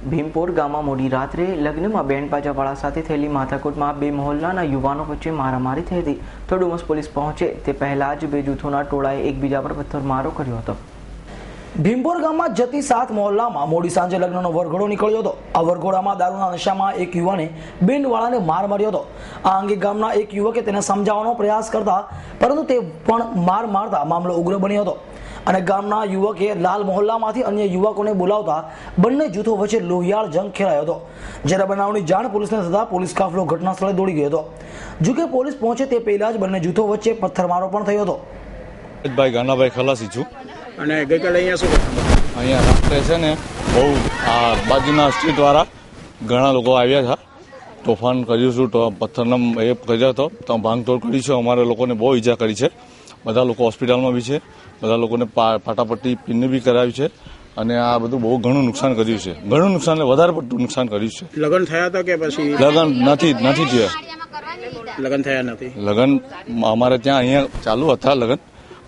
ભીમપોર ગામમાં મોડી રાત્રે લગ્નમાં બેન્ડ બાજાવાળા સાથે થયેલી માથાકૂટમાં બે મહોલ્લાના યુવાનો વચ્ચે મારામારી થઈ હતી. તો ડુમસ પોલીસ પહોંચે તે પહેલા જ બે જૂથોના ટોળાએ એકબીજા પર પથ્થરમારો કર્યો હતો. ભીમપોર ગામમાં જતી 7 મહોલ્લામાં મોડી સાંજે લગ્નનો વરઘોડો નીકળ્યો હતો. આ વરઘોડામાં દારૂના નશામાં એક યુવાને બેન્ડવાળાને માર માર્યો હતો. આ અંગે ગામના એક યુવકે તેને સમજાવવાનો પ્રયાસ કરતા પરંતુ તે પણ માર મારતા મામલો ઉગ્ર બન્યો હતો અને ગામના યુવકે લાલ મહોલ્લામાંથી અન્ય યુવકોને બોલાવતા બંને જૂથો વચ્ચે લોહિયાળ જંગ ખેલાયો હતો. જ્યારે બનાવની જાણ પોલીસને થતા પોલીસ કાફલો ઘટના સ્થળે દોડી ગયો હતો. જોકે પોલીસ પહોંચે તે પહેલા જ બંને જૂથો વચ્ચે પથ્થરમારો પણ થયો હતો. ભાઈ ગાનાભાઈ ખલાસી છું અને ગઈકાલે અહીંયા શું અહીંયા રાત્રે છે ને બહુ આ બાજુના સ્ટ્રીટવાળા ઘણા લોકો આવ્યા હતા. તોફાન કર્યું છું, પથ્થરનો એ કર્યો હતો, તો ભાંગતોડ કરી છે. અમારે લોકોને બહુ ઈજા કરી છે. બધા લોકો હોસ્પિટલમાં બી છે. બધા લોકોને પાટાપટ્ટી પિનને બી કરાવી છે અને આ બધું બહુ ઘણું નુકસાન કર્યું છે. ઘણું નુકસાન વધારે પડતું નુકસાન કર્યું છે. લગ્ન થયા હતા કે પછી લગ્ન નથી થયા. લગ્ન થયા નથી. લગ્ન અમારે ત્યાં અહીંયા ચાલુ હતા લગ્ન.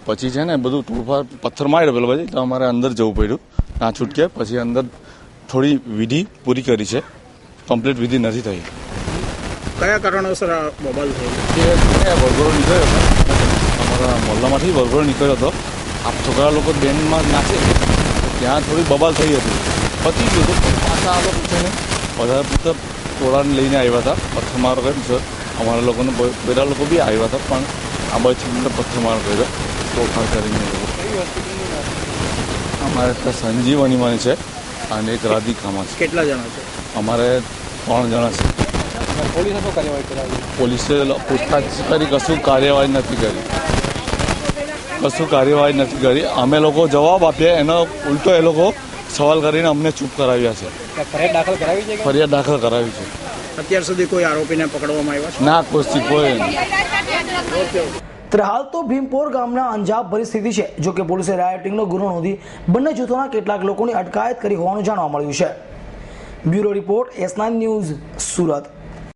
પછી છે ને બધું તોડફાડ પથ્થર માર્યો પેલો પછી તો અમારે અંદર જવું પડ્યું. ના છૂટકે પછી અંદર થોડી વિધિ પૂરી કરી છે. કમ્પ્લીટ વિધિ નથી થઈ. કયા કારણોસર આ બબાલ થઈ? વરઘોડો નીકળ્યો હતો અમારા મોહલ્લામાંથી. વરઘોડો નીકળ્યો હતો. આ છોકરા લોકો બેન્ડમાં નાચે ત્યાં થોડી બબાલ થઈ હતી. પતી ગયું હતું. પાછા આ લોકો છે ને વધારે પૂરતા ટોળાને લઈને આવ્યા હતા. પથ્થરમારો કર્યું છે. અમારા લોકોને બધા લોકો બી આવ્યા હતા પણ આ બાજુ પથ્થરમારો કર્યો તોફાન કરીને. અમારે ત્યાં સંજીવનીમાં છે અને એક રાધિકામાં છે. કેટલા જણા છે? અમારે 3 જણા છે. પોલીસે શું કાર્યવાહી કરાવી? પોલીસે પૂછતાછ કરી, કશું કાર્યવાહી નથી કરી. અમે લોકો જવાબ આપ્યા એનો ઉલટો એ લોકો સવાલ કરીને અમને ચૂપ કરાવ્યા છે. ફરિયાદ દાખલ કરાવી છે. અત્યાર સુધી કોઈ આરોપીને પકડવામાં આવ્યા છે? ના, કોઈ હાલ તો ભીમપોર ગામના અંજાબ પરિસ્થિતિ છે. જો કે પોલીસે રાયોટિંગનો ગુનો નોંધી બંને જૂથોના કેટલાક લોકોની અટકાયત કરી હોવાનું જાણવા મળ્યું છે. Bureau report S9 news, Surat.